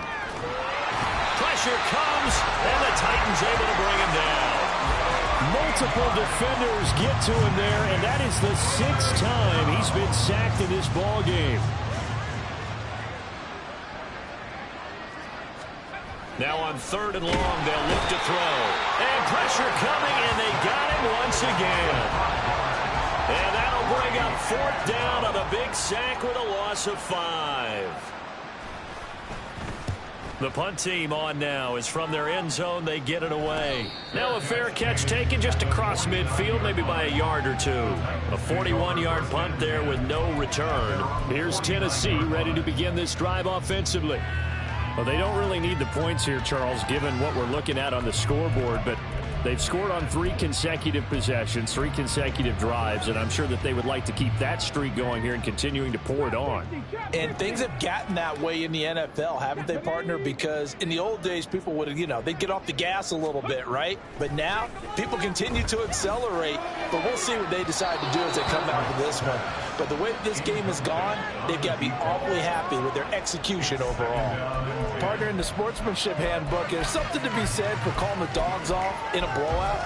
Pressure comes, and the Titans able to bring him down. Multiple defenders get to him there, and that is the 6th time he's been sacked in this ball game. Now on 3rd and long, they'll look to throw. And pressure coming, and they got him once again. And that'll bring up 4th down on a big sack with a loss of 5. The punt team on now is from their end zone. They get it away. Now a fair catch taken just across midfield, maybe by a yard or 2. A 41-yard punt there with no return. Here's Tennessee ready to begin this drive offensively. Well, they don't really need the points here, Charles, given what we're looking at on the scoreboard, but they've scored on 3 consecutive possessions, 3 consecutive drives, and I'm sure that they would like to keep that streak going here and continuing to pour it on. And things have gotten that way in the NFL, haven't they, partner? Because in the old days, people would, they'd get off the gas a little bit, right? But now, people continue to accelerate, but we'll see what they decide to do as they come out of this one. But the way this game has gone, they've got to be awfully happy with their execution overall. Partner, in the sportsmanship handbook, there's something to be said for calling the dogs off in a blowout.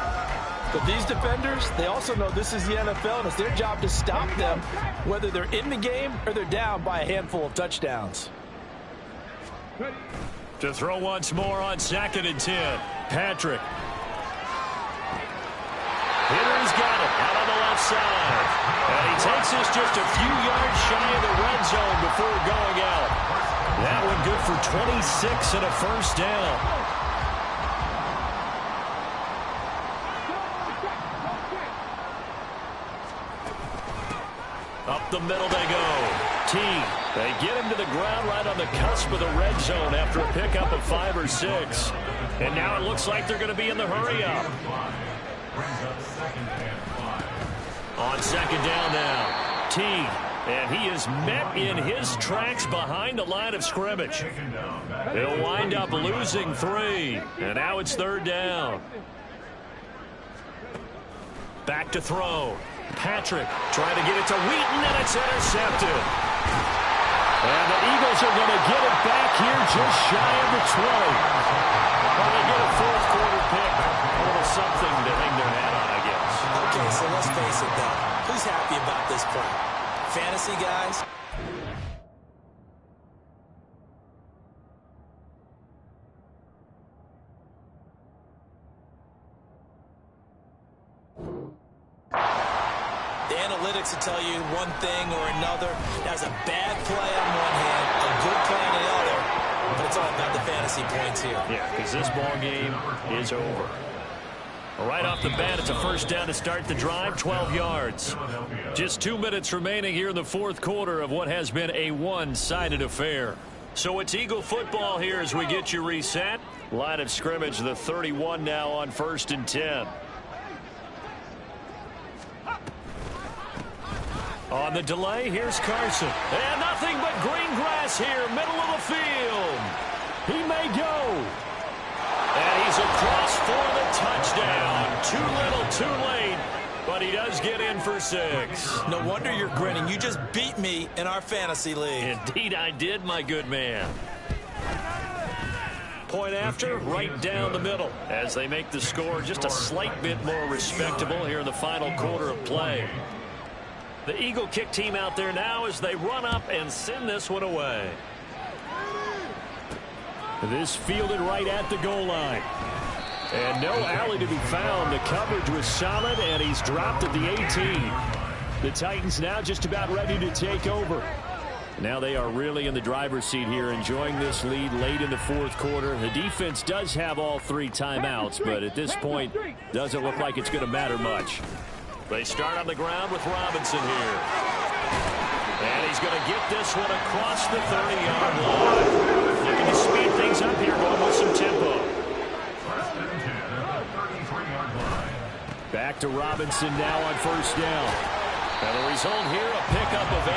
But these defenders, they also know this is the NFL, and it's their job to stop them, whether they're in the game or they're down by a handful of touchdowns. To throw once more on 2nd and 10. Patrick. Henry's got it out on the left is just a few yards shy of the red zone before going out. That one good for 26 and a first down. Up the middle they go. They get him to the ground right on the cusp of the red zone after a pickup of 5 or 6. And now it looks like they're going to be in the hurry-up. On second down now. And he is met in his tracks behind the line of scrimmage. He'll wind up losing 3. And now it's third down. Back to throw. Patrick trying to get it to Wheaton, and it's intercepted. And the Eagles are going to get it back here just shy of the 20. Well, they get a fourth quarter pick. A little something to hang their hat on, I guess. Okay, so let's face it, though. Who's happy about this play? Fantasy guys? The analytics will tell you one thing or another. That's a bad play on one hand, a good play on the other, but it's all about the fantasy points here. Yeah, because this ball game is over. Right off the bat, it's a first down to start the drive, 12 yards. Just 2 minutes remaining here in the fourth quarter of what has been a one-sided affair. So it's Eagle football here as we get you reset. Line of scrimmage, the 31 now on 1st and 10. On the delay, here's Carson. And nothing but green grass here, middle of the field. He may go. And he's across for the touchdown. Too little, too late. But he does get in for 6. No wonder you're grinning. You just beat me in our fantasy league. Indeed I did, my good man. Point after, right down the middle. As they make the score just a slight bit more respectable here in the final quarter of play. The Eagle kick team out there now as they run up and send this one away. This fielded right at the goal line. And no alley to be found. The coverage was solid, and he's dropped at the 18. The Titans now just about ready to take over. Now they are really in the driver's seat here, enjoying this lead late in the fourth quarter. The defense does have all 3 timeouts, but at this point, doesn't look like it's going to matter much. They start on the ground with Robinson here. And he's going to get this one across the 30-yard line. Looking to speed things up here, going with some tempo. Back to Robinson now on first down. And the result here, a pickup of 8.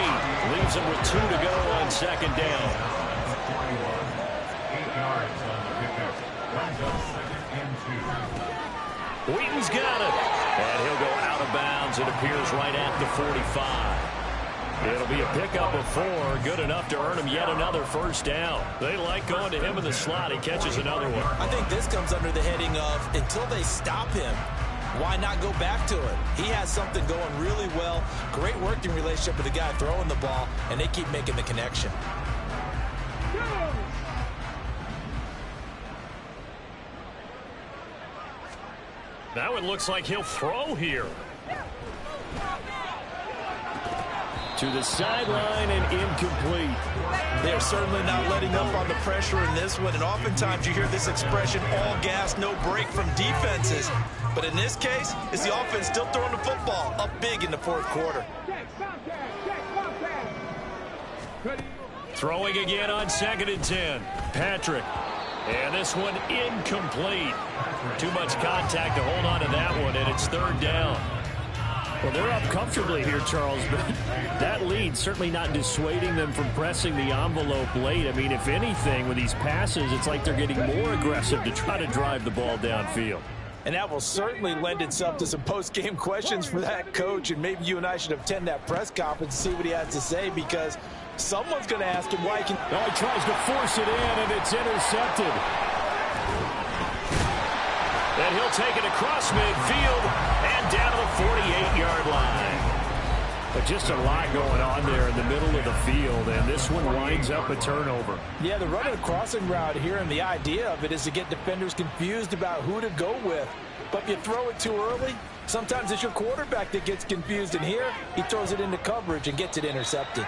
Leaves him with 2 to go on second down. 8 yards on the pickup. Brings up 2nd and 2. Wheaton's got it. And he'll go out of bounds. It appears right at the 45. It'll be a pickup of 4. Good enough to earn him yet another first down. They like going to him in the slot. He catches another one. I think this comes under the heading of until they stop him, why not go back to it? He has something going really well. Great working relationship with the guy throwing the ball, and they keep making the connection. Now it looks like he'll throw here. To the sideline and incomplete. They're certainly not letting up on the pressure in this one, and oftentimes you hear this expression, all gas, no break from defenses. But in this case, it's the offense still throwing the football up big in the fourth quarter. Throwing again on 2nd and 10. Patrick. And this one incomplete. Too much contact to hold on to that one, and it's 3rd down. Well, they're up comfortably here, Charles, but that lead certainly not dissuading them from pressing the envelope late. I mean, if anything, with these passes, it's like they're getting more aggressive to try to drive the ball downfield. And that will certainly lend itself to some post-game questions for that coach, and maybe you and I should attend that press conference and see what he has to say, because someone's going to ask him why he can... Oh, he tries to force it in, and it's intercepted. And he'll take it across midfield and down to the 48-yard line. But just a lot going on there in the middle of the field, and this one winds up a turnover. Yeah, they're running a crossing route here, and the idea of it is to get defenders confused about who to go with. But if you throw it too early, Sometimes it's your quarterback that gets confused, and here he throws it into coverage and gets it intercepted.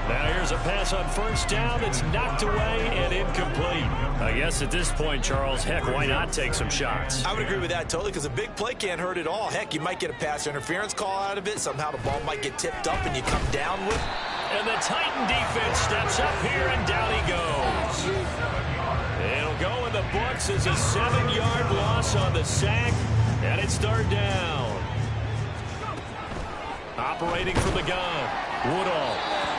Now here's a pass on first down that's knocked away and incomplete. I guess at this point, Charles, heck, why not take some shots? I would agree with that totally, because a big play can't hurt at all. Heck, you might get a pass interference call out of it. Somehow the ball might get tipped up and you come down with. And the Titan defense steps up here, and down he goes. It'll go in the books as a 7-yard loss on the sack, and it's third down. Operating from the gun, Woodall.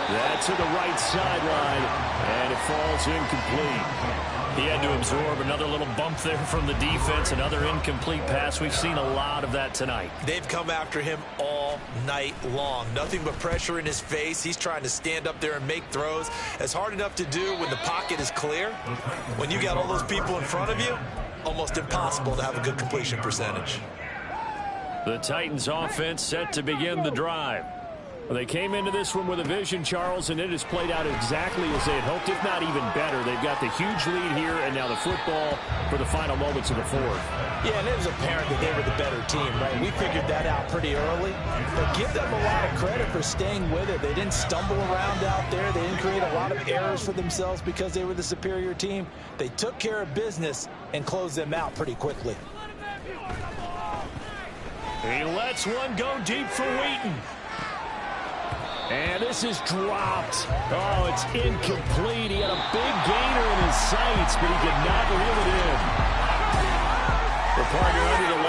That's to the right sideline, and it falls incomplete. He had to absorb another little bump there from the defense, another incomplete pass. We've seen a lot of that tonight. They've come after him all night long. Nothing but pressure in his face. He's trying to stand up there and make throws. It's hard enough to do when the pocket is clear. When you got all those people in front of you, almost impossible to have a good completion percentage. The Titans offense set to begin the drive. Well, they came into this one with a vision, Charles, and it has played out exactly as they had hoped, if not even better. They've got the huge lead here, and now the football for the final moments of the fourth. Yeah, and it was apparent that they were the better team, right? We figured that out pretty early. But give them a lot of credit for staying with it. They didn't stumble around out there. They didn't create a lot of errors for themselves because they were the superior team. They took care of business and closed them out pretty quickly. He lets one go deep for Wheaton. And this is dropped. Oh, it's incomplete. He had a big gainer in his sights, but he could not reel it in. The partner under the